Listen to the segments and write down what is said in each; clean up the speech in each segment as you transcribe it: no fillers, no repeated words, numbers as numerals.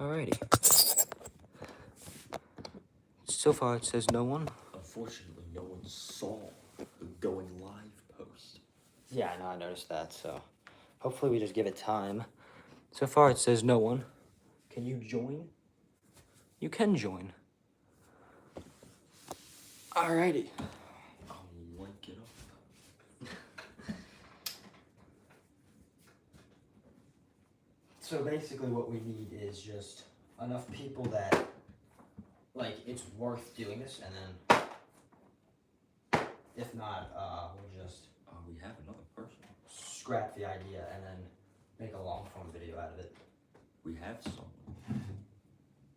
Alrighty. So far it says no one. Unfortunately, no one saw the going live post. Yeah, I know, I noticed that, so hopefully we just give it time. So far it says no one. Can you join? You can join. Alrighty. I'll link it up. So basically what we need is just enough people that, like, it's worth doing this, and then, if not, we'll just We have another person. scrap the idea and then make a long form video out of it. We have someone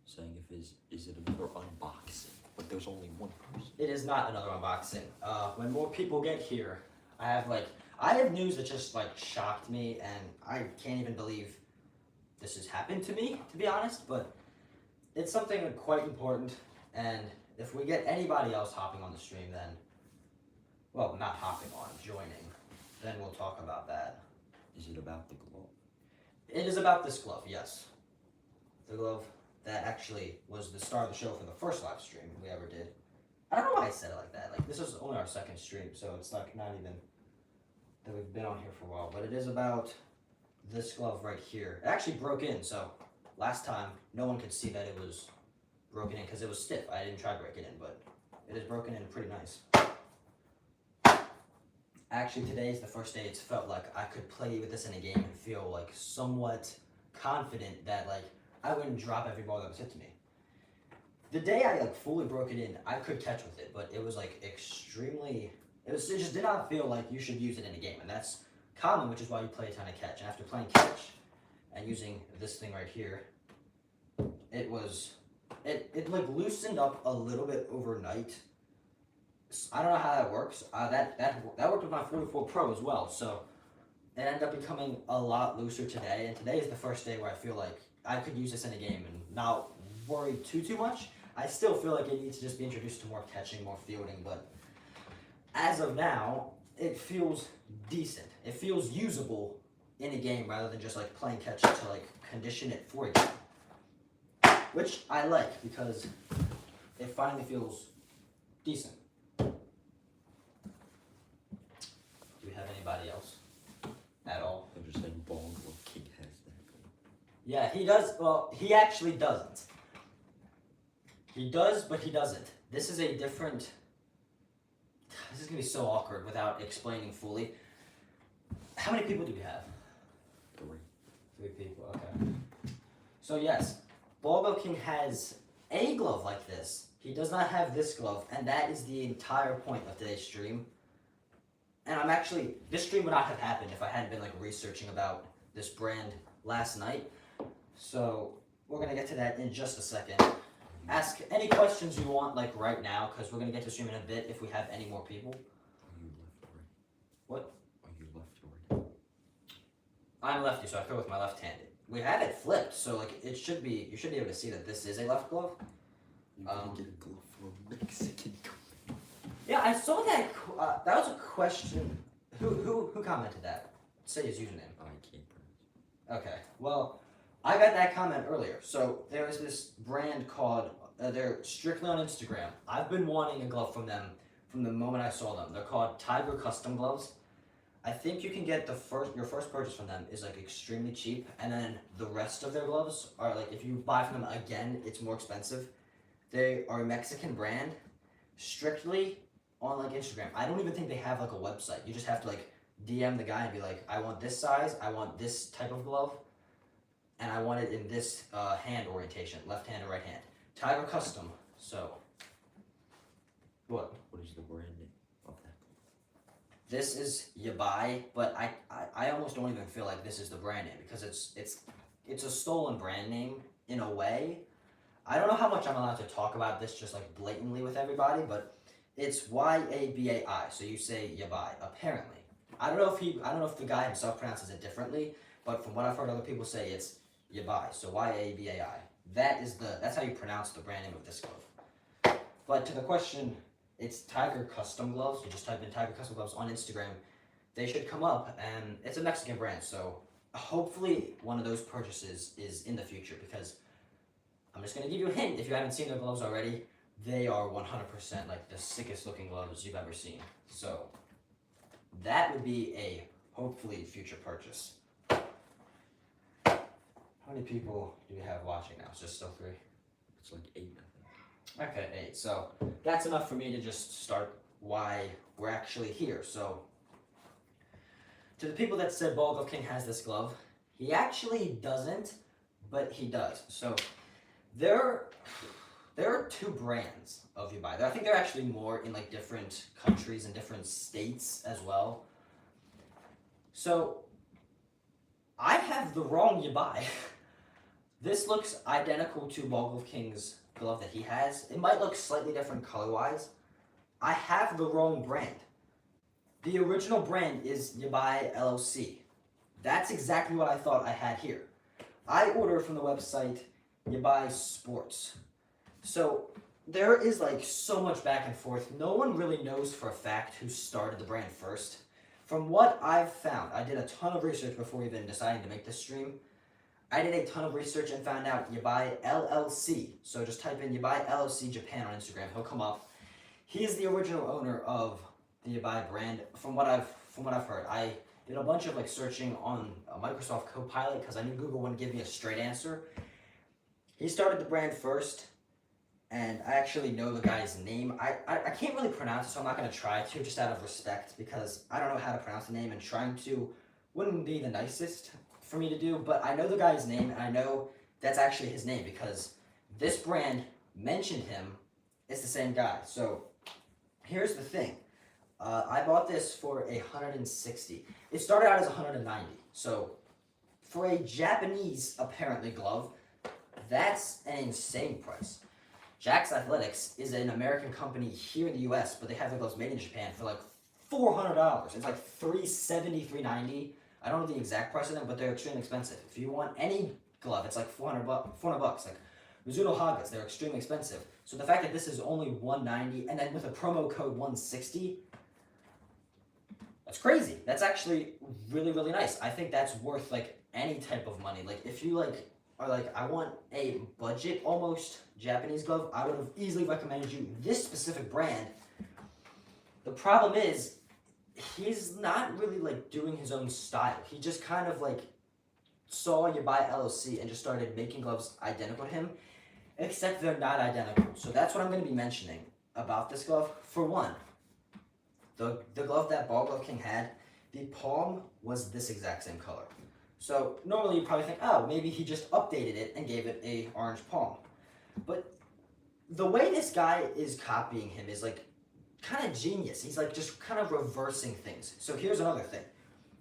saying is it another unboxing? But there's only one person. It is not another unboxing. When more people get here, I have news that just shocked me, and I can't even believe this has happened to me, to be honest, but it's something quite important, and if we get anybody else hopping on the stream, then, well, not hopping on, joining, then we'll talk about that. Is it about the glove? It is about this glove, yes. The glove that actually was the star of the show for the first live stream we ever did. I don't know why I said it like that. Like, this is only our second stream, so it's like not even that we've been on here for a while, but it is about this glove right here. It actually broke in, so last time no one could see that it was broken in because it was stiff. I didn't try to break it in, but it is broken in pretty nice. Actually, today is the first day it's felt like I could play with this in a game and feel like somewhat confident that I wouldn't drop every ball that was hit to me. The day I fully broke it in, I could catch with it, but it was extremely. It just did not feel like you should use it in a game, and that's common, which is why you play a ton of catch. And after playing catch and using this thing right here, it loosened up a little bit overnight. I don't know how that works. That worked with my 44 Pro as well, so it ended up becoming a lot looser today. And today is the first day where I feel like I could use this in a game and not worry too much. I still feel like it needs to just be introduced to more catching, more fielding, but as of now, it feels decent. It feels usable in a game rather than just playing catch to condition it for a game, which I like because it finally feels decent. Do we have anybody else at all? I'm just saying Bongo King has that. Yeah, he does. Well, he actually doesn't. He does, but he doesn't. This is a different. This is gonna be so awkward without explaining fully. How many people do we have? 3. 3 people. Okay. So yes, Bongo King has a glove like this. He does not have this glove, and that is the entire point of today's stream. And this stream would not have happened if I hadn't been researching about this brand last night. So we're gonna get to that in just a second. Ask any questions you want right now, because we're gonna get to stream in a bit if we have any more people. Are you left or right? What? Are you left or right? I'm lefty, so I throw with my left-handed. We have it flipped, so you should be able to see that this is a left glove. You can get a glove for a Mexican company. Yeah, I saw that. That was a question. Who commented that? Say his username. I can't pronounce. Okay. Well, I got that comment earlier. So there is this brand called. They're strictly on Instagram. I've been wanting a glove from them from the moment I saw them. They're called Tiger Custom Gloves. I think you can get your first purchase from them is extremely cheap, and then the rest of their gloves are if you buy from them again, it's more expensive. They are a Mexican brand, strictly on Instagram. I don't even think they have a website. You just have to DM the guy and be I want this size, I want this type of glove, and I want it in this hand orientation, left hand or right hand. Tiger Custom. So, what? What is the brand name of that? This is Yabai, but I almost don't even feel like this is the brand name because it's a stolen brand name in a way. I don't know how much I'm allowed to talk about this just blatantly with everybody, but it's Yabai. So you say Yabai. Apparently, I don't know if the guy himself pronounces it differently, but from what I've heard other people say, it's Yabai. So Yabai. That's how you pronounce the brand name of this glove. But to the question, it's Tiger Custom Gloves. You just type in Tiger Custom Gloves on Instagram. They should come up, and it's a Mexican brand. So hopefully one of those purchases is in the future because I'm just gonna give you a hint. If you haven't seen their gloves already, they are 100% like the sickest looking gloves you've ever seen. So that would be a hopefully future purchase. How many people do we have watching now? It's just still 3. It's like 8, I think. Okay, 8. So that's enough for me to just start why we're actually here. So to the people that said Ball Glove King has this glove, he actually doesn't, but he does. So there are 2 brands of Yabai. I think there are actually more in like different countries and different states as well. So I have the wrong Yabai. This looks identical to Ball Glove King's glove that he has. It might look slightly different color-wise. I have the wrong brand. The original brand is Yabai LLC. That's exactly what I thought I had here. I ordered from the website Yabai Sports. So there is like so much back and forth. No one really knows for a fact who started the brand first. From what I've found, I did a ton of research before even deciding to make this stream. I did a ton of research and found out Yabai LLC. So just type in Yabai LLC Japan on Instagram. He'll come up. He is the original owner of the Yabai brand. From what I've heard, I did a bunch of like searching on Microsoft Copilot because I knew Google wouldn't give me a straight answer. He started the brand first, and I actually know the guy's name. I can't really pronounce it, so I'm not going to try to, just out of respect, because I don't know how to pronounce the name, and trying to wouldn't be the nicest for me to do, but I know the guy's name, and I know that's actually his name, because this brand mentioned him. It's the same guy. So here's the thing. I bought this for $160. It started out as $190. So for a Japanese, apparently, glove, that's an insane price. Jack's Athletics is an American company here in the US, but they have their gloves made in Japan for like $400. It's like $370, $390. I don't know the exact price of them, but they're extremely expensive. If you want any glove, it's like $400. Like Mizuno Hagas, they're extremely expensive. So the fact that this is only $190, and then with a promo code $160, that's crazy. That's actually really, really nice. I think that's worth like any type of money. Like if you like are like, I want a budget almost Japanese glove, I would have easily recommended you this specific brand. The problem is, he's not really like doing his own style. He just kind of like saw Yabai LLC and just started making gloves identical to him, except they're not identical. So that's what I'm going to be mentioning about this glove. For one, the glove that Ball Glove King had, the palm was this exact same color. So normally you probably think, oh, maybe he just updated it and gave it a orange palm. But the way this guy is copying him is like kind of genius. He's like just kind of reversing things. So here's another thing.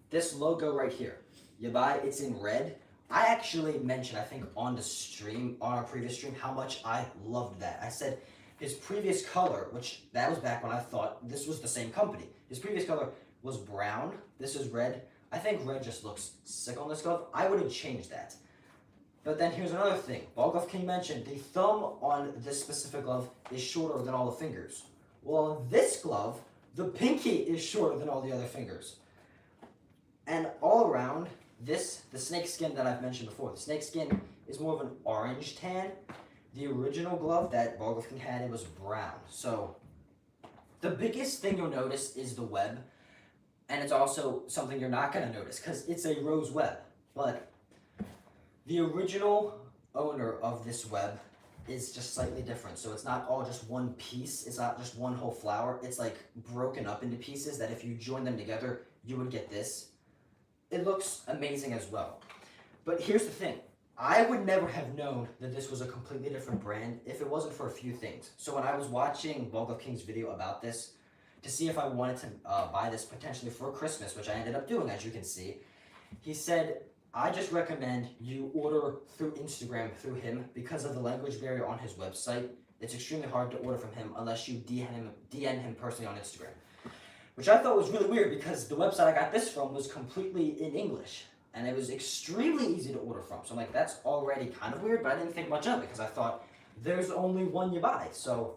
This logo right here, Yabai, it's in red. I actually mentioned, I think on the stream, on our previous stream, how much I loved that. I said his previous color, which that was back when I thought this was the same company. His previous color was brown. This is red. I think red just looks sick on this glove. I would have changed that. But then here's another thing. Ball Glove King mentioned the thumb on this specific glove is shorter than all the fingers. Well, on this glove, the pinky is shorter than all the other fingers. And all around, the snake skin that I've mentioned before, the snake skin is more of an orange tan. The original glove that Ball Glove King had, it was brown. So the biggest thing you'll notice is the web. And it's also something you're not going to notice because it's a rose web. But the original owner of this web is just slightly different. So it's not all just one piece. It's not just one whole flower. It's like broken up into pieces that if you join them together, you would get this. It looks amazing as well. But here's the thing. I would never have known that this was a completely different brand if it wasn't for a few things. So when I was watching Ball Glove King's video about this, to see if I wanted to buy this potentially for Christmas, which I ended up doing, as you can see, he said, I just recommend you order through Instagram through him because of the language barrier on his website. It's extremely hard to order from him unless you DM him personally on Instagram. Which I thought was really weird because the website I got this from was completely in English. And it was extremely easy to order from. So I'm like, that's already kind of weird, but I didn't think much of it because I thought there's only one Yabai. So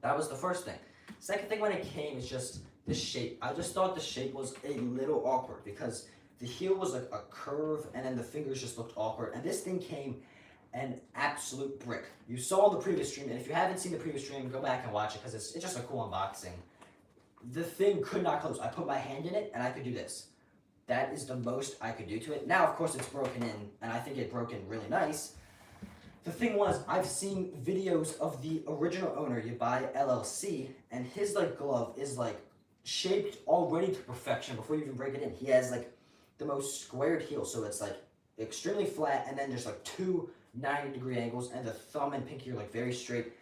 that was the first thing. Second thing when it came is just the shape. I just thought the shape was a little awkward because the heel was like a curve and then the fingers just looked awkward. And this thing came an absolute brick. You saw the previous stream, and if you haven't seen the previous stream, go back and watch it because it's just a cool unboxing. The thing could not close. I put my hand in it, and I could do this. That is the most I could do to it. Now, of course, it's broken in, and I think it broke in really nice. The thing was, I've seen videos of the original owner, Yabai LLC, and his like glove is like shaped already to perfection before you even break it in. He has like the most squared heel, so it's like extremely flat, and then there's like two 90-degree angles, and the thumb and pinky are like very straight.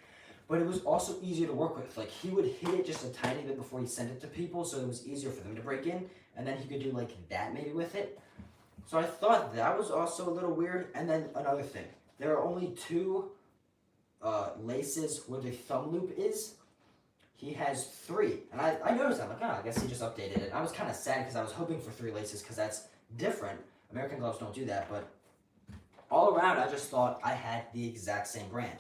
But it was also easier to work with. Like he would hit it just a tiny bit before he sent it to people, so it was easier for them to break in, and then he could do like that maybe with it. So I thought that was also a little weird. And then another thing, there are only two laces where the thumb loop is. He has three, and I noticed that. I'm like, I guess he just updated it. I was kind of sad because I was hoping for three laces because that's different. American gloves don't do that, but all around, I just thought I had the exact same brand.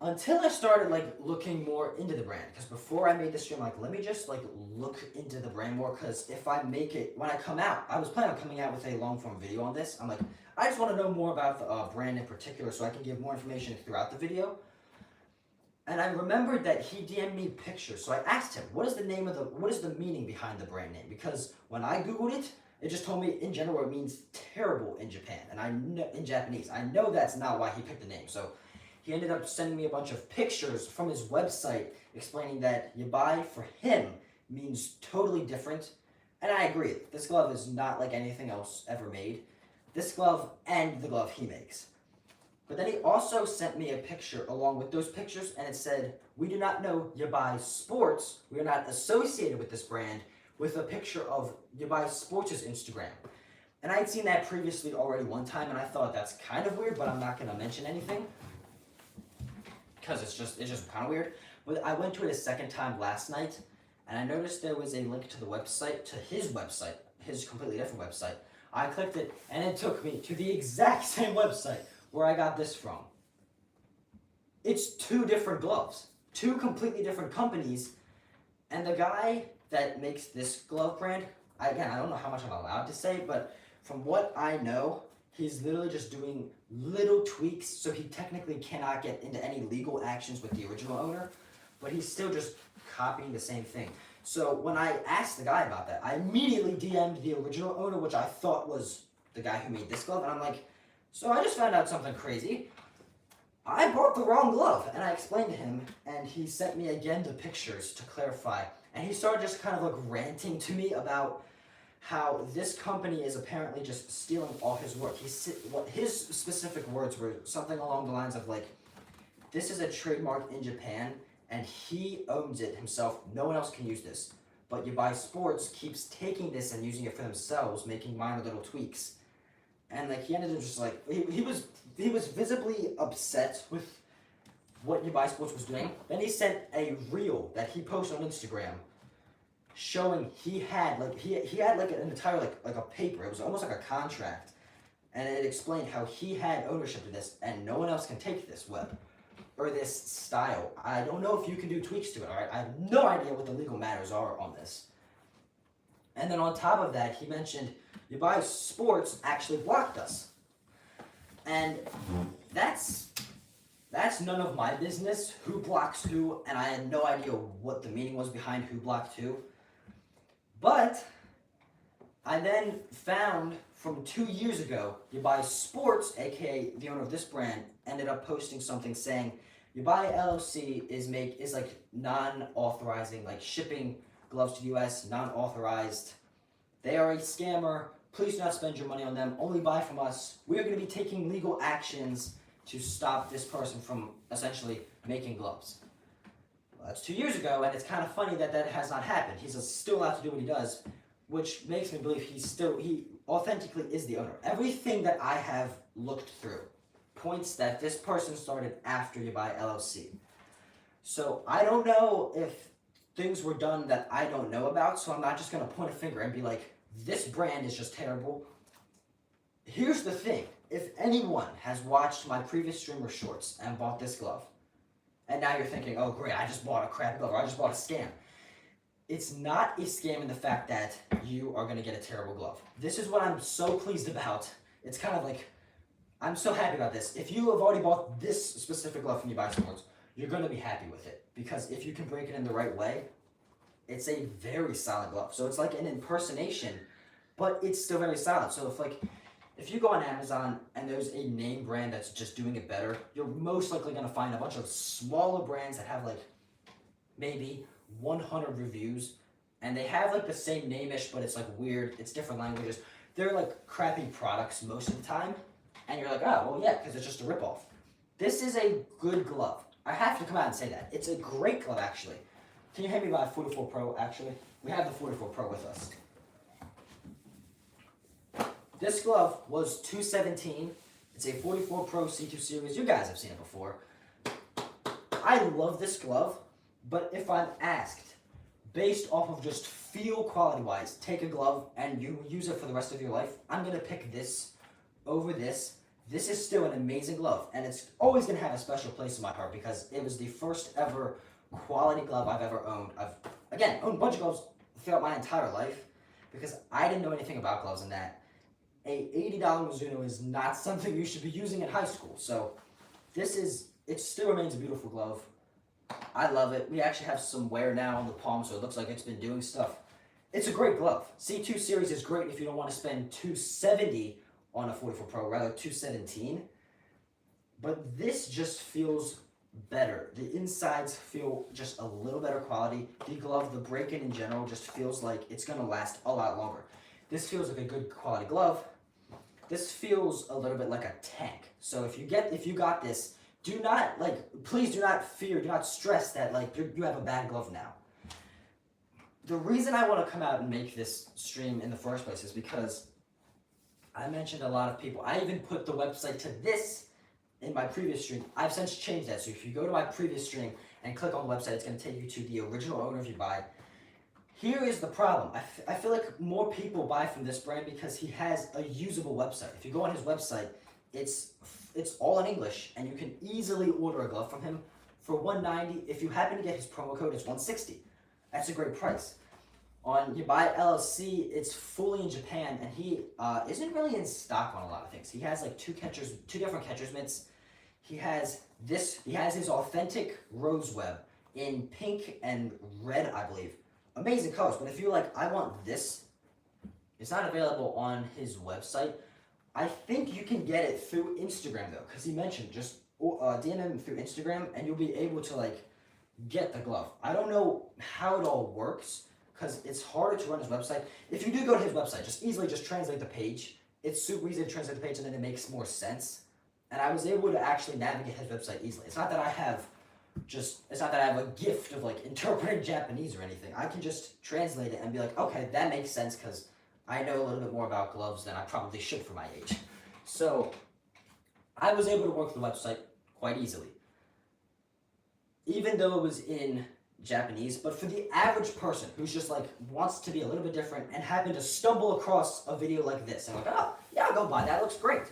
Until I started like looking more into the brand, because before I made this stream, like let me just like look into the brand more, because if I make it, when I come out, I was planning on coming out with a long form video on this. I'm like, I just want to know more about the brand in particular so I can give more information throughout the video. And I remembered that he DM'd me pictures, so I asked him, what is the meaning behind the brand name? Because when I Googled it, it just told me in general it means terrible in Japan, and I know in Japanese. I know that's not why he picked the name, so he ended up sending me a bunch of pictures from his website explaining that Yabai for him means totally different. And I agree, this glove is not like anything else ever made. This glove and the glove he makes. But then he also sent me a picture along with those pictures, and it said, we do not know Yabai Sports, we are not associated with this brand, with a picture of Yabai Sports' Instagram. And I had seen that previously already one time, and I thought that's kind of weird, but I'm not going to mention anything, because it's just kind of weird. But I went to it a second time last night, and I noticed there was a link to the website, to his website, his completely different website. I clicked it, and it took me to the exact same website where I got this from. It's two different gloves, two completely different companies, and the guy that makes this glove brand, I don't know how much I'm allowed to say, but from what I know, he's literally just doing little tweaks, so he technically cannot get into any legal actions with the original owner, but he's still just copying the same thing. So when I asked the guy about that, I immediately DM'd the original owner, which I thought was the guy who made this glove, and I'm like, so I just found out something crazy. I bought the wrong glove, and I explained to him, and he sent me again the pictures to clarify, and he started just kind of like ranting to me about how this company is apparently just stealing all his work. His specific words were something along the lines of like, this is a trademark in Japan, and he owns it himself. No one else can use this. But Yabai Sports keeps taking this and using it for themselves, making minor little tweaks. And like he ended up just like he was visibly upset with what Yabai Sports was doing. Then he sent a reel that he posted on Instagram showing he had like an entire like a paper. It was almost like a contract, and it explained how he had ownership of this, and no one else can take this web or this style. I don't know if you can do tweaks to it. All right, I have no idea what the legal matters are on this. And then on top of that, he mentioned Yabai Sports actually blocked us, and that's none of my business who blocks who, and I had no idea what the meaning was behind who blocked who. But I then found from 2 years ago, Yabai Sports, aka the owner of this brand, ended up posting something saying Yabai LLC is like non-authorizing, like shipping gloves to the US, non-authorized. They are a scammer. Please do not spend your money on them. Only buy from us. We are going to be taking legal actions to stop this person from essentially making gloves. Well, that's 2 years ago, and it's kind of funny that that has not happened. He's still allowed to do what he does, which makes me believe he authentically is the owner. Everything that I have looked through points that this person started after Yabai LLC. So I don't know if things were done that I don't know about, so I'm not just going to point a finger and be like, this brand is just terrible. Here's the thing. If anyone has watched my previous streamer shorts and bought this glove, and now you're thinking, oh great, I just bought a crap glove, or I just bought a scam. It's not a scam in the fact that you are going to get a terrible glove. This is what I'm so pleased about. It's kind of like, I'm so happy about this. If you have already bought this specific glove from eBay Sports, you're gonna be happy with it because if you can break it in the right way, it's a very solid glove. So it's like an impersonation, but it's still very solid. So if you go on Amazon and there's a name brand that's just doing it better, you're most likely gonna find a bunch of smaller brands that have like maybe 100 reviews, and they have like the same name-ish, but it's like weird. It's different languages. They're like crappy products most of the time, and you're like, oh well, yeah, because it's just a ripoff. This is a good glove. I have to come out and say that it's a great glove actually. Can you hand me my 44 Pro? Actually, we have the 44 Pro with us. This glove was $217. It's a 44 Pro C2 series. You guys have seen it before. I love this glove, but if I'm asked, based off of just feel quality-wise, take a glove and you use it for the rest of your life, I'm gonna pick this over this. This is still an amazing glove, and it's always gonna have a special place in my heart because it was the first ever quality glove I've ever owned. I've, again, owned a bunch of gloves throughout my entire life because I didn't know anything about gloves and that. A $80 Mizuno is not something you should be using in high school. So it still remains a beautiful glove. I love it. We actually have some wear now on the palm, so it looks like it's been doing stuff. It's a great glove. C2 series is great if you don't want to spend $270 on a 44 Pro, rather $217. But this just feels better. The insides feel just a little better quality. The glove, the break-in in general, just feels like it's going to last a lot longer. This feels like a good quality glove. This feels a little bit like a tank. So if you got this, please do not fear, do not stress that you have a bad glove now. The reason I want to come out and make this stream in the first place is because I mentioned a lot of people. I even put the website to this in my previous stream. I've since changed that. So if you go to my previous stream and click on the website, it's going to take you to the original owner if you buy. Here is the problem. I feel like more people buy from this brand because he has a usable website. If you go on his website, it's all in English, and you can easily order a glove from him for $190. If you happen to get his promo code, it's $160. That's a great price. On Yabai LLC, it's fully in Japan, and he isn't really in stock on a lot of things. He has like two different catcher's mitts. He has his authentic rose web in pink and red, I believe. Amazing colors, but if you're like, I want this, it's not available on his website. I think you can get it through Instagram though, because he mentioned just DM him through Instagram and you'll be able to get the glove. I don't know how it all works because it's harder to run his website. If you do go to his website, just translate the page. It's super easy to translate the page and then it makes more sense. And I was able to actually navigate his website easily. It's not that I have a gift of interpreting Japanese or anything. I can just translate it and be like, okay, that makes sense because I know a little bit more about gloves than I probably should for my age. So I was able to work the website quite easily, even though it was in Japanese. But for the average person who's just wants to be a little bit different and happened to stumble across a video like this and oh yeah, I'll go buy that, looks great.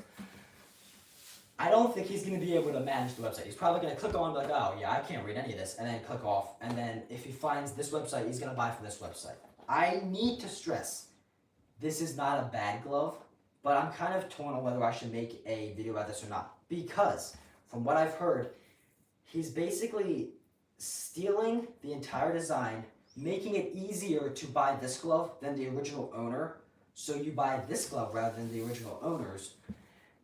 I don't think he's going to be able to manage the website. He's probably going to click on oh yeah, I can't read any of this, and then click off. And then if he finds this website, he's going to buy from this website. I need to stress, this is not a bad glove, but I'm kind of torn on whether I should make a video about this or not. Because from what I've heard, he's basically stealing the entire design, making it easier to buy this glove than the original owner. So you buy this glove rather than the original owner's.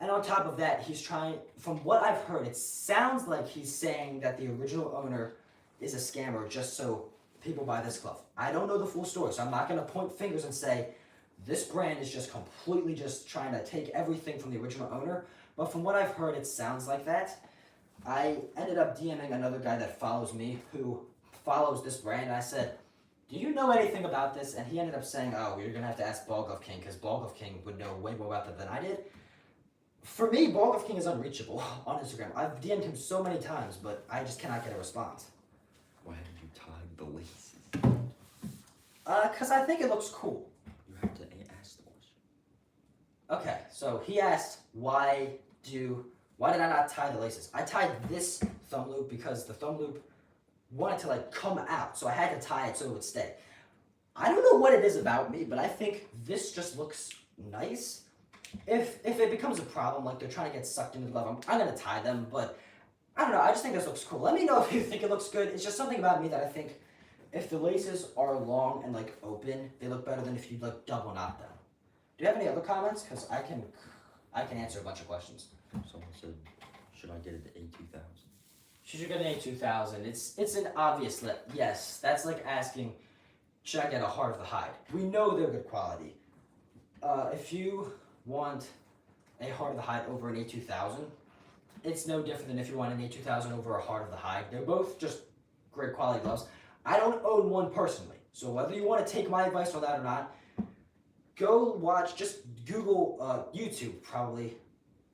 And on top of that, he's trying, from what I've heard, it sounds like he's saying that the original owner is a scammer just so people buy this glove. I don't know the full story, so I'm not going to point fingers and say this brand is just completely just trying to take everything from the original owner. But from what I've heard, it sounds like that. I ended up DMing another guy that follows me who follows this brand. And I said, do you know anything about this? And he ended up saying, oh, you're going to have to ask Ball Glove King because Ball Glove King would know way more about that than I did. For me, Ball Glove King is unreachable on Instagram. I've DM'd him so many times, but I just cannot get a response. Why did you tag the laces? Because I think it looks cool. You have to ask the question. Okay, so he asked, why did I not tie the laces? I tied this thumb loop because the thumb loop wanted to come out, so I had to tie it so it would stay. I don't know what it is about me, but I think this just looks nice. if it becomes a problem, like they're trying to get sucked into the glove, I'm gonna tie them. But I don't know. I just think this looks cool. Let me know if you think it looks good. It's just something about me that I think if the laces are long and like open, they look better than if you like double knot them. Do you have any other comments? Because I can answer a bunch of questions. Someone said, should I get it to A2000? Should you get an A2000? It's an obvious yes. That's like asking, should I get a Heart of the Hide? We know they're good quality. If you want a Heart of the Hide over an A2000, it's no different than if you want an A2000 over a Heart of the Hide. They're both just great quality gloves. I don't own one personally, so whether you want to take my advice on that or not, go watch, just Google YouTube probably,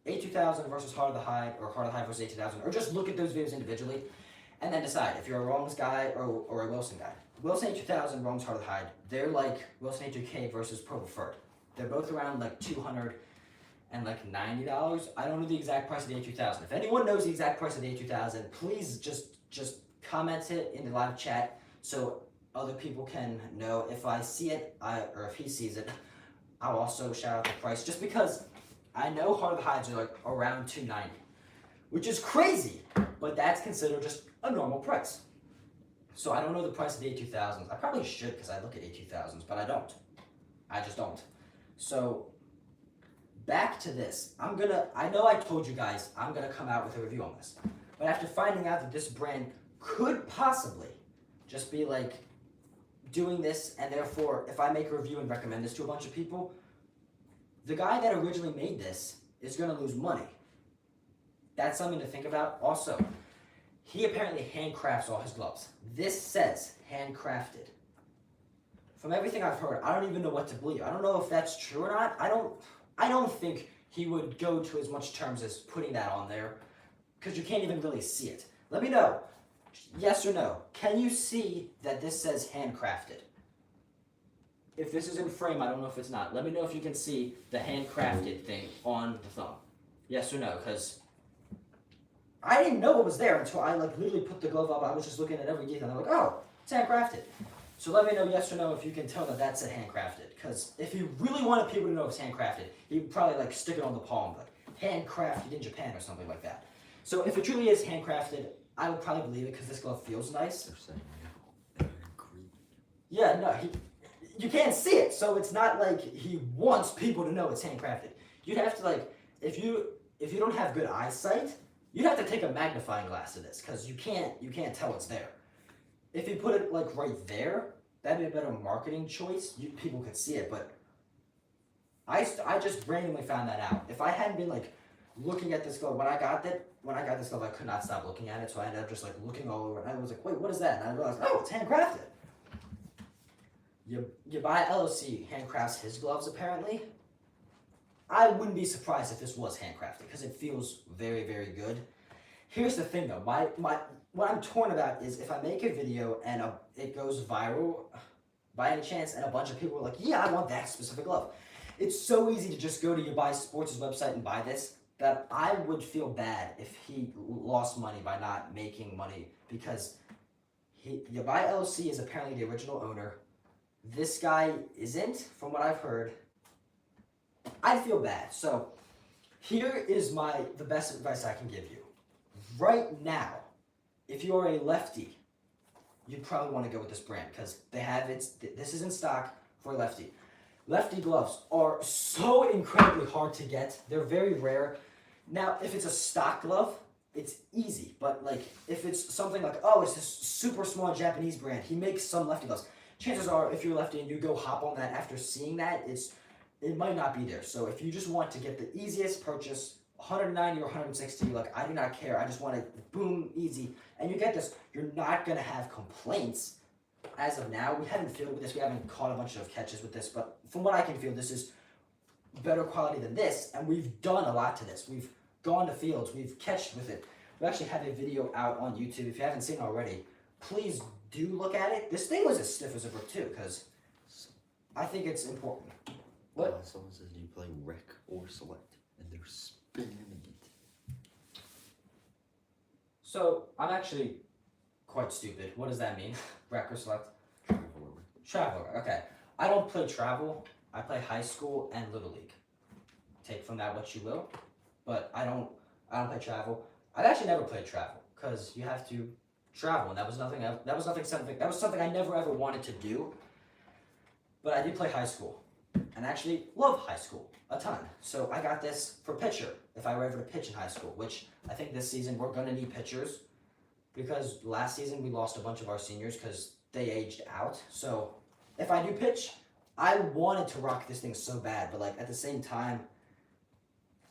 A2000 versus Heart of the Hide, or Heart of the Hide versus A2000, or just look at those videos individually, and then decide if you're a Wrongs guy or a Wilson guy. Wilson A2000, Wrongs Heart of the Hide, they're like Wilson A2K versus Pro Preferred. They're both around like $200 and like $90. I don't know the exact price of the A2000. If anyone knows the exact price of the A2000, please just comment it in the live chat so other people can know. If I see it, or if he sees it, I'll also shout out the price, just because I know Heart of the Hides are like around $290, which is crazy, but that's considered just a normal price. So I don't know the price of the A2000s. I probably should, because I look at A2000s, but I don't. I just don't. So back to this. I know I told you guys I'm gonna come out with a review on this, but after finding out that this brand could possibly just be like doing this, and therefore if I make a review and recommend this to a bunch of people, the guy that originally made this is gonna lose money. That's something to think about. Also, he apparently handcrafts all his gloves. This says handcrafted. From everything I've heard, I don't even know what to believe. I don't know if that's true or not. I don't think he would go to as much terms as putting that on there, because you can't even really see it. Let me know, yes or no. Can you see that this says handcrafted? If this is in frame, I don't know if it's not. Let me know if you can see the handcrafted thing on the thumb. Yes or no, because I didn't know what was there until I like literally put the glove up. I was just looking at every detail and I'm like, oh, it's handcrafted. So let me know yes or no if you can tell that that's a handcrafted. Because if he really wanted people to know it's handcrafted, he'd probably like stick it on the palm, like handcrafted in Japan or something like that. So if it truly is handcrafted, I would probably believe it because this glove feels nice. They're saying no. They're agreeing. Yeah, no, you can't see it, so it's not like he wants people to know it's handcrafted. You'd have to like, if you don't have good eyesight, you'd have to take a magnifying glass to this, because you can't tell it's there. If you put it like right there, that'd be a better marketing choice. People could see it, but I just randomly found that out. If I hadn't been like looking at this glove when I got this glove, I could not stop looking at it, so I ended up just like looking all over, and I was like, wait, what is that? And I realized, oh, it's handcrafted. Yabai LLC handcrafts his gloves apparently. I wouldn't be surprised if this was handcrafted because it feels very, very good. Here's the thing though, what I'm torn about is if I make a video and it goes viral by any chance and a bunch of people are like, yeah, I want that specific glove. It's so easy to just go to Yabai Sports' website and buy this that I would feel bad if he lost money by not making money, because Yabai LLC is apparently the original owner. This guy isn't, from what I've heard. I'd feel bad. So here is the best advice I can give you. Right now, if you are a lefty, you'd probably want to go with this brand because this is in stock for a lefty. Lefty gloves are so incredibly hard to get. They're very rare. Now, if it's a stock glove, it's easy. But like, if it's something like, oh, it's this super small Japanese brand, he makes some lefty gloves. Chances are, if you're lefty and you go hop on that after seeing that, it might not be there. So if you just want to get the easiest purchase, 190 or 160, like I do not care. I just want it boom, easy. And you get this, you're not gonna have complaints. As of now, we haven't fielded with this. We haven't caught a bunch of catches with this, but from what I can feel, this is better quality than this. And we've done a lot to this. We've gone to fields. We've catched with it. We actually have a video out on YouTube. If you haven't seen it already, please do look at it. This thing was as stiff as a brick too, because I think it's important. What? Someone says you play rec or select, and they're spinning it. So I'm actually quite stupid. What does that mean? Rec or select? Traveler. Traveler. Okay. I don't play travel. I play high school and little league take from that what you will. But I don't play travel. I've actually never played travel because you have to travel, and that was something I never ever wanted to do. But I did play high school, and actually love high school a ton. So I got this for pitcher if I were ever to pitch in high school, which I think this season we're gonna need pitchers because last season we lost a bunch of our seniors because they aged out. So if I do pitch, I wanted to rock this thing so bad, but like at the same time,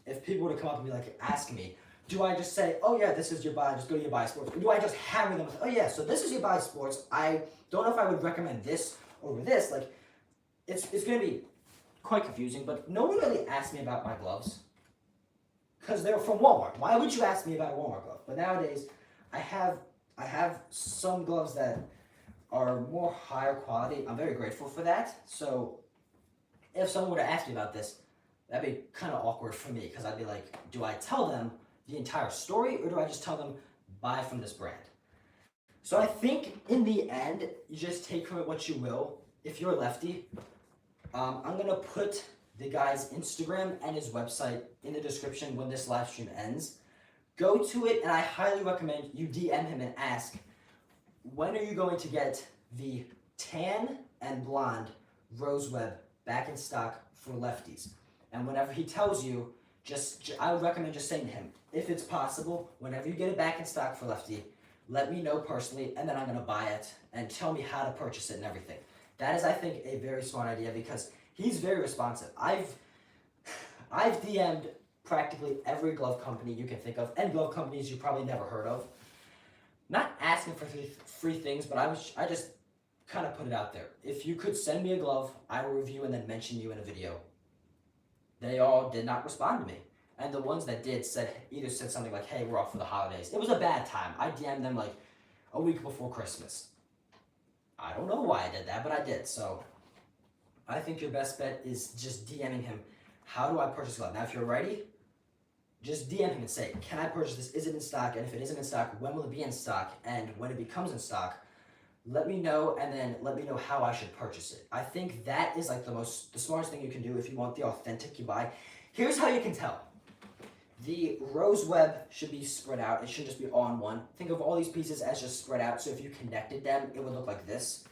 if people were to come up and be like, ask me, do I just say, oh yeah, this is your buy, just go to your buy sports? Or do I just hammer them with, oh yeah, so this is your buy sports. I don't know if I would recommend this over this. Like, it's going to be quite confusing, but no one really asked me about my gloves because they're from Walmart. Why would you ask me about a Walmart glove? But nowadays, I have some gloves that are more higher quality. I'm very grateful for that. So if someone were to ask me about this, that'd be kind of awkward for me because I'd be like, do I tell them the entire story or do I just tell them buy from this brand? So I think in the end, you just take from it what you will. If you're a lefty, I'm going to put the guy's Instagram and his website in the description when this live stream ends. Go to it, and I highly recommend you DM him and ask, when are you going to get the tan and blonde rose web back in stock for lefties? And whenever he tells you, I would recommend just saying to him, if it's possible, whenever you get it back in stock for lefty, let me know personally, and then I'm going to buy it, and tell me how to purchase it and everything. That is, I think, a very smart idea because he's very responsive. I've DM'd practically every glove company you can think of, and glove companies you probably never heard of. Not asking for free things, but I just kind of put it out there. If you could send me a glove, I will review and then mention you in a video. They all did not respond to me. And the ones that did either said something like, hey, we're off for the holidays. It was a bad time. I DM'd them like a week before Christmas. I don't know why I did that, but I did. So I think your best bet is just DMing him, how do I purchase a glove? Now, if you're ready, just DM him and say, can I purchase this? Is it in stock? And if it isn't in stock, when will it be in stock? And when it becomes in stock, let me know, and then let me know how I should purchase it. I think that is like the smartest thing you can do if you want the authentic you buy. Here's how you can tell. The rose web should be spread out. It shouldn't just be all in one. Think of all these pieces as just spread out. So if you connected them, it would look like this.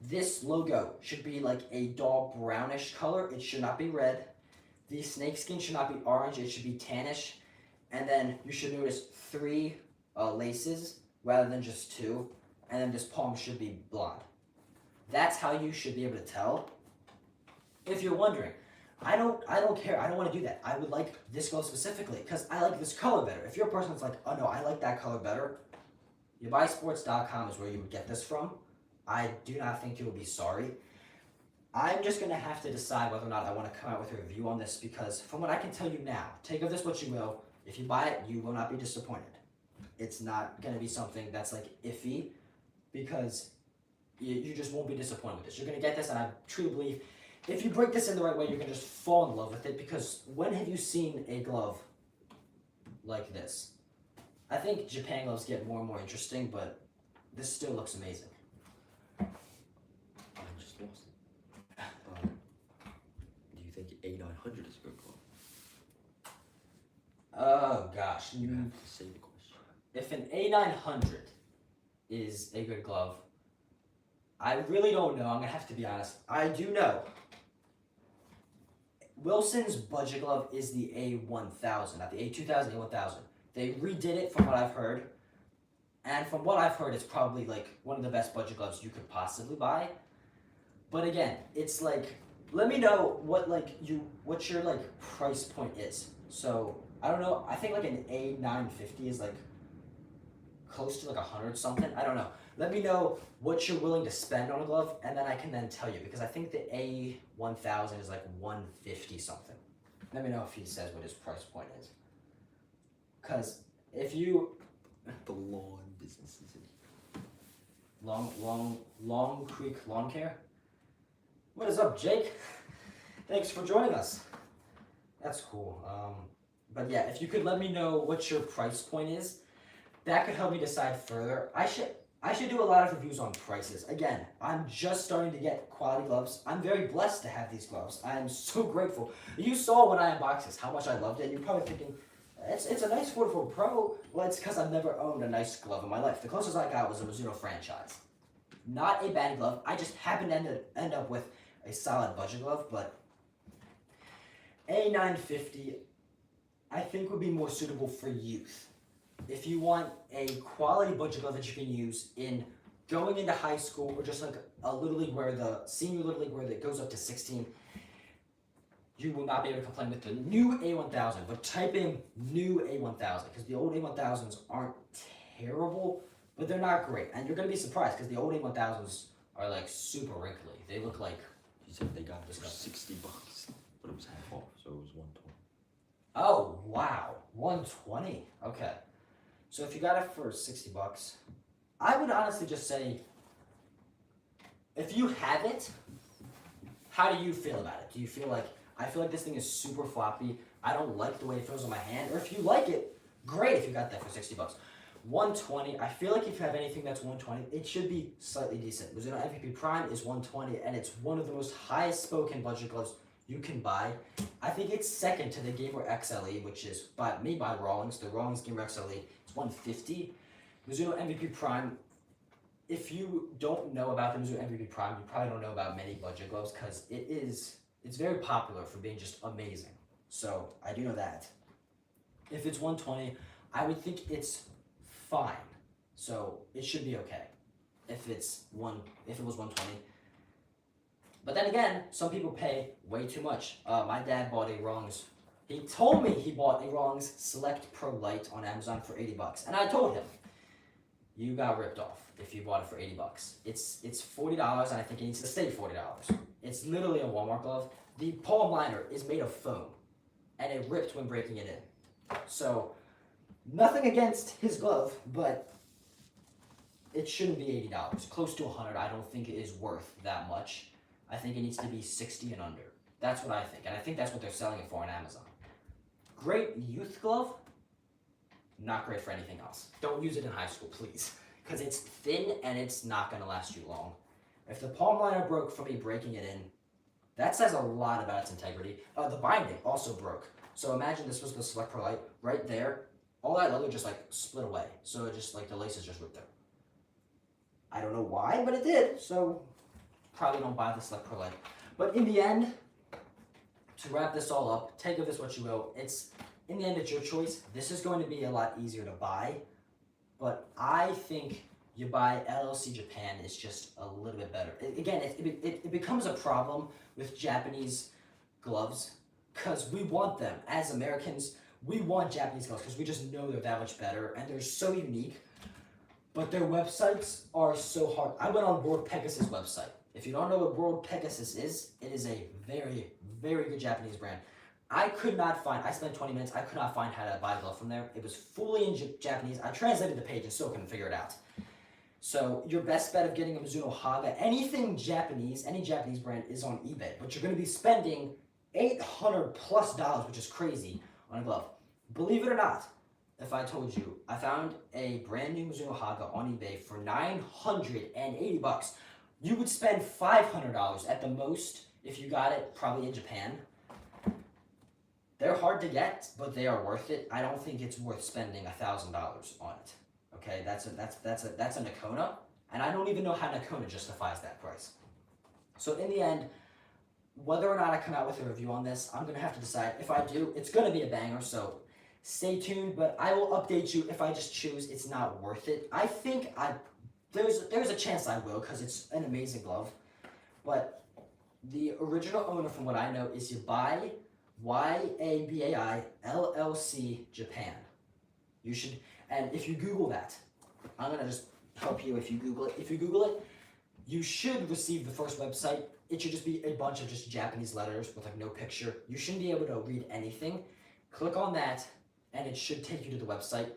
This logo should be like a dull brownish color. It should not be red. The snakeskin should not be orange. It should be tannish. And then you should notice 3 laces rather than just 2. And then this palm should be blonde. That's how you should be able to tell. If you're wondering, I don't care. I don't want to do that. I would like this glove specifically because I like this color better. If you're a person that's like, oh no, I like that color better, yourBuySports.com is where you would get this from. I do not think you will be sorry. I'm just going to have to decide whether or not I want to come out with a review on this because from what I can tell you now, take of this what you will. If you buy it, you will not be disappointed. It's not going to be something that's like iffy because you just won't be disappointed with this. You're going to get this, and I truly believe if you break this in the right way, you're going to just fall in love with it because when have you seen a glove like this? I think Japan gloves get more and more interesting, but this still looks amazing. I just lost it. Do you think A900 is a good glove? Oh gosh. You have to say the question. If an A900 is a good glove, I really don't know. I'm going to have to be honest. I do know Wilson's budget glove is the A1000, not the A2000, A1000. They redid it from what I've heard. And from what I've heard, it's probably like one of the best budget gloves you could possibly buy. But again, it's like, let me know what your like price point is. So I don't know. I think like an A950 is like close to like 100 something. I don't know. Let me know what you're willing to spend on a glove, and then I can then tell you because I think the A1000 is like 150 something. Let me know if he says what his price point is. Because if you the lawn businesses. Long Creek Lawn Care. What is up, Jake? Thanks for joining us. That's cool. But yeah, if you could let me know what your price point is, that could help me decide further. I should do a lot of reviews on prices. Again, I'm just starting to get quality gloves. I'm very blessed to have these gloves. I am so grateful. You saw when I unboxed this how much I loved it. You're probably thinking, it's a nice 44 Pro. Well, it's because I've never owned a nice glove in my life. The closest I got was a Mizuno franchise. Not a bad glove. I just happened to end up with a solid budget glove, but A950 I think would be more suitable for youth. If you want a quality budget glove that you can use in going into high school or just like a Little League where the senior Little League where it goes up to 16, you will not be able to complain with the new A1000. But type in new A1000 because the old A1000s aren't terrible, but they're not great. And you're going to be surprised because the old A1000s are like super wrinkly. They look like... You said they got this for $60, but it was half off, so it was 120. Oh, wow. 120. Okay. So if you got it for $60, I would honestly just say, if you have it, how do you feel about it? Do you feel like, I feel like this thing is super floppy. I don't like the way it feels on my hand. Or if you like it, great if you got that for $60. 120, I feel like if you have anything that's 120, it should be slightly decent. Mizuno MVP Prime is 120, and it's one of the most highest spoken budget gloves you can buy. I think it's second to the Gamer XLE, which is made by Rawlings. The Rawlings Gamer XLE is 150. Mizuno MVP Prime, if you don't know about the Mizuno MVP Prime, you probably don't know about many budget gloves because it's very popular for being just amazing. So I do know that. If it's 120, I would think it's fine. So it should be okay if it was 120. But then again, some people pay way too much. My dad bought a Rawlings. He told me he bought a Rawlings Select Pro Lite on Amazon for $80, and I told him, you got ripped off if you bought it for $80. It's $40, and I think it needs to stay $40. It's literally a Walmart glove. The palm liner is made of foam, and it ripped when breaking it in. So nothing against his glove, but it shouldn't be $80. Close to $100. I don't think it is worth that much. I think it needs to be 60 and under. That's what I think, and I think that's what they're selling it for on Amazon. Great youth glove, not great for anything else. Don't use it in high school, please, because it's thin and it's not going to last you long. If the palm liner broke from me breaking it in, that says a lot about its integrity. The binding also broke. So imagine this was the Select Pro Lite right there. All that leather just like split away. So it just like the laces just ripped out. I don't know why, but it did. So probably don't buy the Select Pro Lite. But in the end, to wrap this all up, take of this what you will. In the end, it's your choice. This is going to be a lot easier to buy, but I think you buy LLC Japan is just a little bit better. It becomes a problem with Japanese gloves because we want them. As Americans, we want Japanese gloves because we just know they're that much better and they're so unique, but their websites are so hard. I went on World Pegasus website. If you don't know what World Pegasus is, it is a very, very good Japanese brand. I spent 20 minutes, I could not find how to buy a glove from there. It was fully in Japanese. I translated the page and still couldn't figure it out. So your best bet of getting a Mizuno Haga, anything Japanese, any Japanese brand is on eBay. But you're going to be spending $800+, which is crazy, on a glove. Believe it or not, if I told you, I found a brand new Mizuno Haga on eBay for $980. You would spend $500 at the most if you got it probably in Japan. They're hard to get, but they are worth it. I don't think it's worth spending $1,000 on it. Okay, that's a Nakona, and I don't even know how Nakona justifies that price. So in the end, whether or not I come out with a review on this, I'm gonna have to decide. If I do, it's gonna be a banger. So stay tuned. But I will update you if I just choose it's not worth it. I think there's a chance I will because it's an amazing glove. But the original owner, from what I know, is Yabai YABAI LLC Japan. You should, and if you Google that, I'm gonna just help you if you Google it. If you Google it, you should receive the first website. It should just be a bunch of just Japanese letters with like no picture. You shouldn't be able to read anything. Click on that, and it should take you to the website.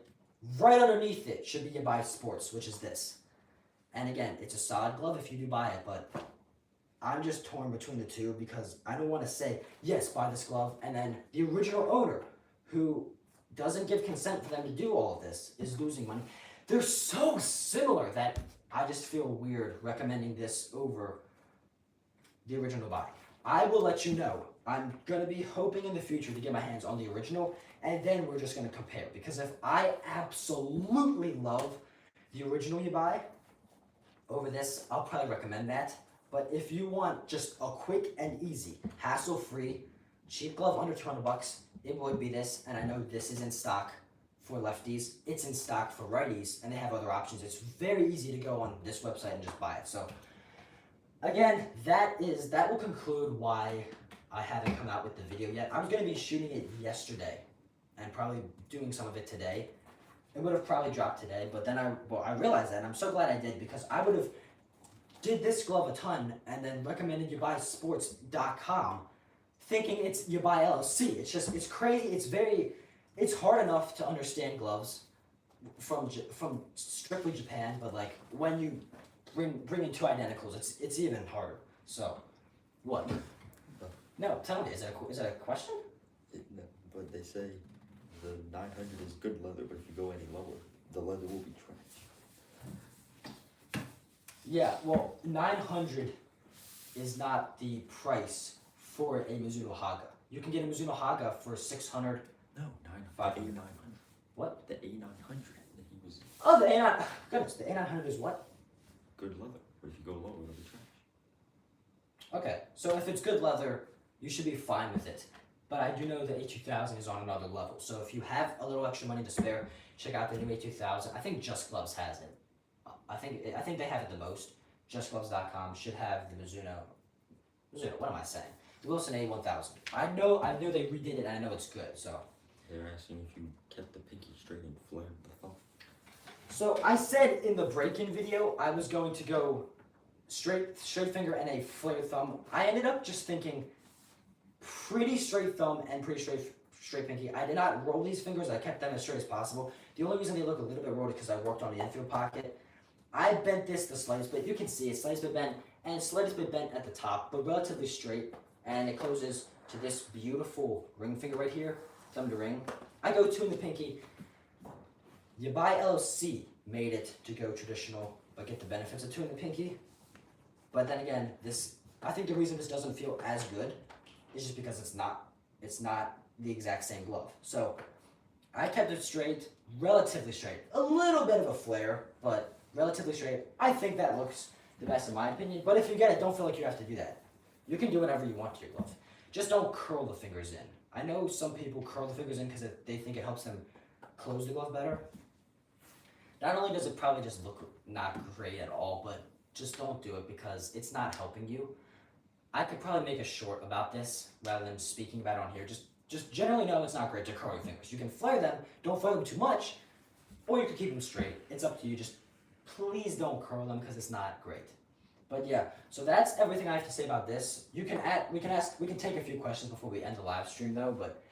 Right underneath it should be Yabai Sports, which is this. And again, it's a solid glove if you do buy it, but I'm just torn between the two because I don't want to say, yes, buy this glove, and then the original owner, who doesn't give consent for them to do all of this, is losing money. They're so similar that I just feel weird recommending this over the original buy. I will let you know. I'm gonna be hoping in the future to get my hands on the original, and then we're just gonna compare. Because if I absolutely love the original you buy over this, I'll probably recommend that. But if you want just a quick and easy, hassle-free, cheap glove under 200 bucks, it would be this. And I know this is in stock for lefties. It's in stock for righties, and they have other options. It's very easy to go on this website and just buy it. So again, that will conclude why I haven't come out with the video yet. I was going to be shooting it yesterday and probably doing some of it today. It would have probably dropped today, but then I realized that, and I'm so glad I did, because I would have did this glove a ton and then recommended you buy sports.com thinking it's you buy LLC. It's crazy. It's hard enough to understand gloves from strictly Japan, but like when you bring in two identicals, it's even harder. So, what? No, tell me, is that a question? No, but they say the 900 is good leather, but if you go any lower, the leather will be trash. Yeah, well, 900 is not the price for a Mizuno Haga. You can get a Mizuno Haga for 600. No, 500. A900. What? The A900 that he was Oh, the A9. Goodness, the A900 is what? good leather, but if you go lower, it'll be trash. Okay, so if it's good leather, you should be fine with it. But I do know the A2000 is on another level. So if you have a little extra money to spare, check out the new A2000. I think Just Gloves has it. I think they have it the most. JustGloves.com should have the Mizuno. What am I saying? The Wilson A1000. I know they redid it, and I know it's good. So They're asking if you kept the pinky straight and flared the thumb. So I said in the break-in video I was going to go straight finger and a flared thumb. I ended up just thinking pretty straight thumb and pretty straight pinky. I did not roll these fingers. I kept them as straight as possible. The only reason they look a little bit rolled is because I worked on the infield pocket. I bent this the slightest bit. You can see it's slightest bit bent and slightest bit bent at the top, but relatively straight. And it closes to this beautiful ring finger right here, thumb to ring. I go two in the pinky. You buy LLC made it to go traditional, but get the benefits of two in the pinky. But then again, I think the reason this doesn't feel as good is just because it's not the exact same glove. So I kept it straight, relatively straight. A little bit of a flare, but relatively straight. I think that looks the best in my opinion. But if you get it, don't feel like you have to do that. You can do whatever you want to your glove. Just don't curl the fingers in. I know some people curl the fingers in because they think it helps them close the glove better. Not only does it probably just look not great at all, but just don't do it because it's not helping you. I could probably make a short about this rather than speaking about it on here. Just generally know it's not great to curl your fingers. You can flare them, don't flare them too much, or you can keep them straight. It's up to you. Just please don't curl them because it's not great. But yeah, so that's everything I have to say about this. We can take a few questions before we end the live stream though, but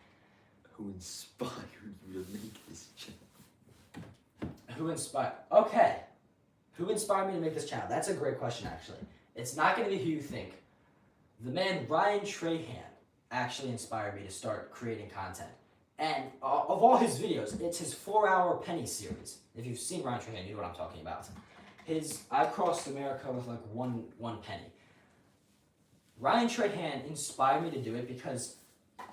Who inspired you to make this channel? Who inspired me to make this channel? That's a great question, actually. It's not going to be who you think. The man Ryan Trahan actually inspired me to start creating content. And of all his videos, it's his 4-hour penny series. If you've seen Ryan Trahan, you know what I'm talking about. I crossed America with like one penny. Ryan Trahan inspired me to do it because,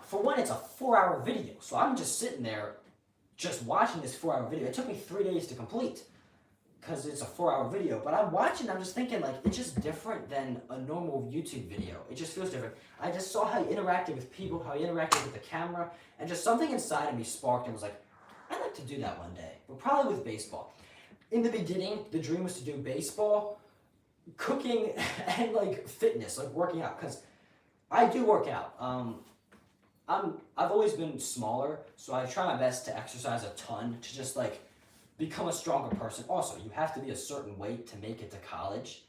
for one, it's a 4-hour video. So I'm just sitting there just watching this 4-hour video. It took me 3 days to complete because it's a 4-hour video. But I'm watching, I'm just thinking, like, it's just different than a normal YouTube video. It just feels different. I just saw how he interacted with people, how he interacted with the camera, and just something inside of me sparked and was like, I'd like to do that one day, but probably with baseball. In the beginning, the dream was to do baseball, cooking, and like fitness, like working out, because I do work out. I've always been smaller, so I try my best to exercise a ton to just like become a stronger person. Also, you have to be a certain weight to make it to college.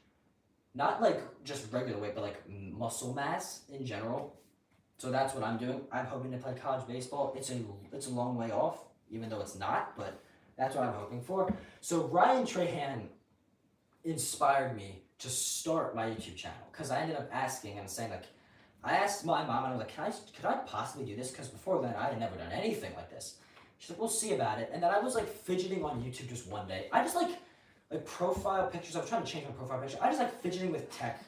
Not like just regular weight, but like muscle mass in general. So that's what I'm doing. I'm hoping to play college baseball. It's a long way off, even though it's not, but that's what I'm hoping for. So Ryan Trahan inspired me to start my YouTube channel because I ended up asking and saying like, I asked my mom and I was like, could I possibly do this? Because before then I had never done anything like this. She's like, we'll see about it. And then I was like fidgeting on YouTube just one day. I just like like profile pictures. I was trying to change my profile picture. I just like fidgeting with tech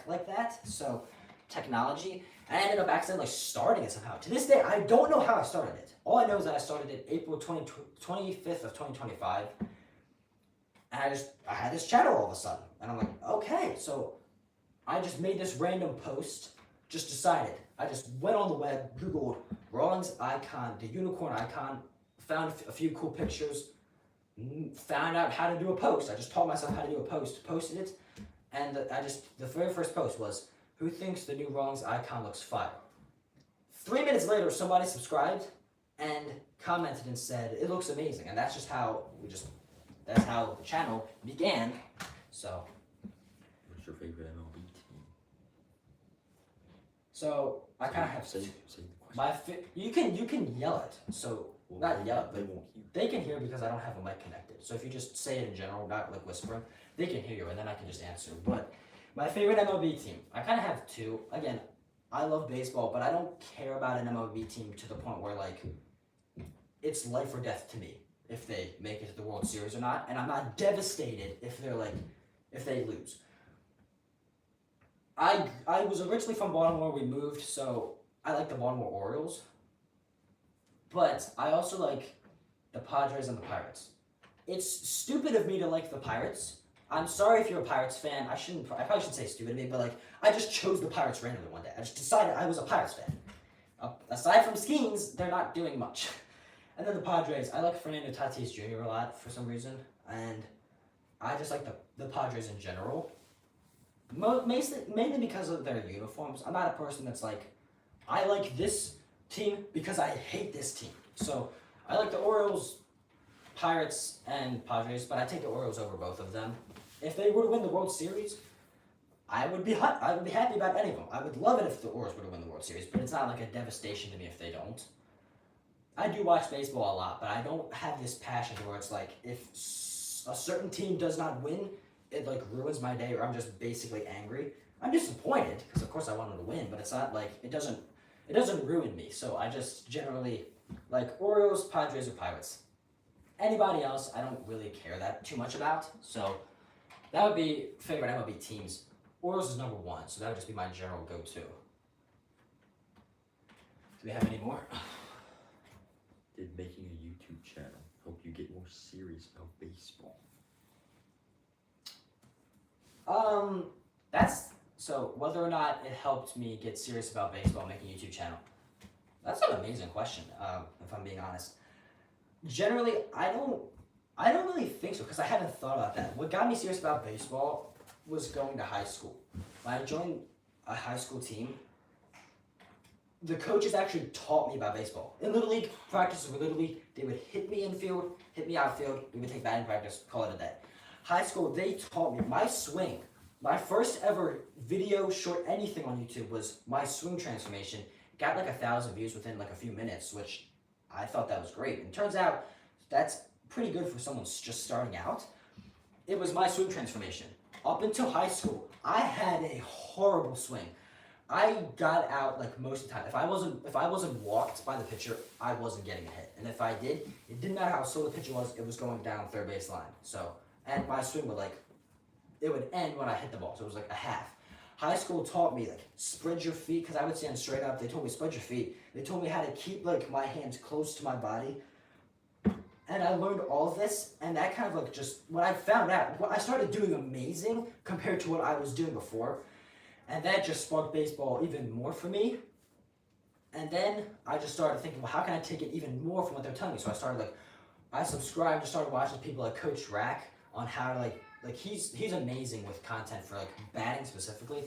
like that. So technology. And I ended up accidentally starting it somehow. To this day, I don't know how I started it. All I know is that I started it April 25th of 2025. And I had this channel all of a sudden. And I'm like, okay. So I just made this random post, just decided. I just went on the web, Googled Rawlings icon, the unicorn icon, found a few cool pictures, found out how to do a post. I just taught myself how to do a post, posted it, and the very first post was, who thinks the new Rawlings icon looks fire? 3 minutes later, somebody subscribed and commented and said, it looks amazing. And that's just how that's how the channel began. So. What's your favorite MLB team? So I kind of have say the question. you can yell it. So Well, not yell it, they but won't hear. they can hear because I don't have a mic connected. So if you just say it in general, not like whispering, they can hear you, and then I can just answer. But my favorite MLB team, I kind of have two. Again, I love baseball, but I don't care about an MLB team to the point where like it's life or death to me if they make it to the World Series or not, and I'm not devastated if they lose. I was originally from Baltimore. We moved, so I like the Baltimore Orioles. But I also like the Padres and the Pirates. It's stupid of me to like the Pirates. I'm sorry if you're a Pirates fan. I probably shouldn't say stupid of me, but like I just chose the Pirates randomly one day. I just decided I was a Pirates fan. Aside from Skeens, they're not doing much. And then the Padres, I like Fernando Tatis Jr. a lot for some reason, and I just like the Padres in general. Mainly because of their uniforms. I'm not a person that's like, I like this team because I hate this team. So I like the Orioles, Pirates, and Padres, but I take the Orioles over both of them. If they were to win the World Series, I would be happy about any of them. I would love it if the Orioles were to win the World Series, but it's not like a devastation to me if they don't. I do watch baseball a lot, but I don't have this passion where it's like if a certain team does not win, it like ruins my day, or I'm just basically angry. I'm disappointed because of course I want them to win, but it's not like it doesn't ruin me. So I just generally like Orioles, Padres, or Pirates. Anybody else, I don't really care that too much about. So that would be favorite MLB teams. Orioles is number one, so that would just be my general go-to. Do we have any more? Did making a YouTube channel help you get more serious about baseball? That's so whether or not it helped me get serious about baseball making a YouTube channel. That's an amazing question, if I'm being honest. Generally, I don't really think so because I haven't thought about that. What got me serious about baseball was going to high school. When I joined a high school team, the coaches actually taught me about baseball. In Little League practices, they would hit me infield, hit me outfield, we would take batting practice, call it a day. High school, they taught me my swing. My first ever video, short, anything on YouTube was my swing transformation. Got like 1,000 views within like a few minutes, which I thought that was great. And turns out that's pretty good for someone just starting out. It was my swing transformation. Up until high school, I had a horrible swing. I got out like most of the time. If I wasn't walked by the pitcher, I wasn't getting a hit. And if I did, it didn't matter how slow the pitcher was, it was going down third base line. So, and my swing would it would end when I hit the ball. So it was like a half. High school taught me like spread your feet because I would stand straight up. They told me spread your feet. They told me how to keep like my hands close to my body. And I learned all of this, and that kind of like just when I found out, I started doing amazing compared to what I was doing before. And that just sparked baseball even more for me. And then I just started thinking, well, how can I take it even more from what they're telling me? So I started I subscribed, just started watching people like Coach Rack on how to like he's amazing with content for like batting specifically.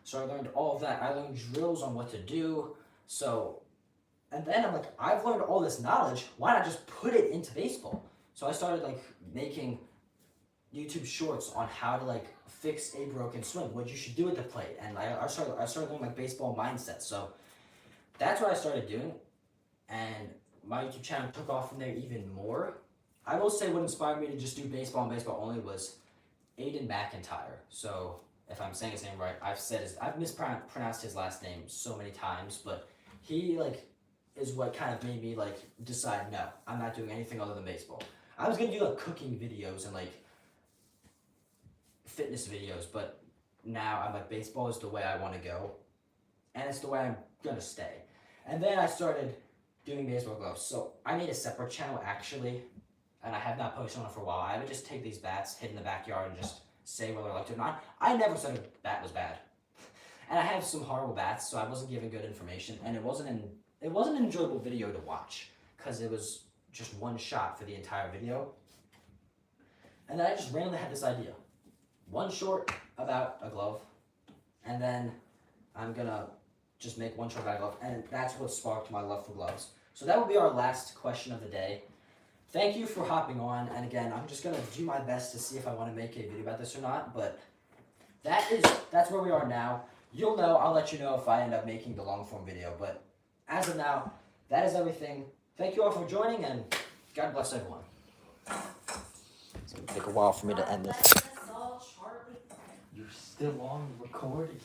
So I learned all of that. I learned drills on what to do. So, and then I'm like, I've learned all this knowledge. Why not just put it into baseball? So I started like making YouTube shorts on how to like fix a broken swing, what you should do at the plate, and I started learning like baseball mindset. So that's what I started doing, and my YouTube channel took off from there even more. I will say what inspired me to just do baseball and baseball only was Aiden McIntyre. So if I'm saying his name right, I've mispronounced his last name so many times, but he is what kind of made me decide no, I'm not doing anything other than baseball. I was gonna do cooking videos and fitness videos, but now I'm like, baseball is the way I want to go, and it's the way I'm gonna stay. And then I started doing baseball gloves. So I made a separate channel actually, and I have not posted on it for a while. I would just take these bats, hit in the backyard, and just say whether I liked it or not. I never said a bat was bad, and I have some horrible bats, so I wasn't giving good information, and it wasn't an enjoyable video to watch because it was just one shot for the entire video. And then I just randomly had this idea. One short about a glove, and then I'm gonna just make one short about a glove, and that's what sparked my love for gloves. So that will be our last question of the day. Thank you for hopping on, and again, I'm just gonna do my best to see if I want to make a video about this or not, but that's where we are now. You'll know, I'll let you know if I end up making the long form video, but as of now, that is everything. Thank you all for joining, and God bless everyone. It's gonna take a while for me to end this. You're still on recording.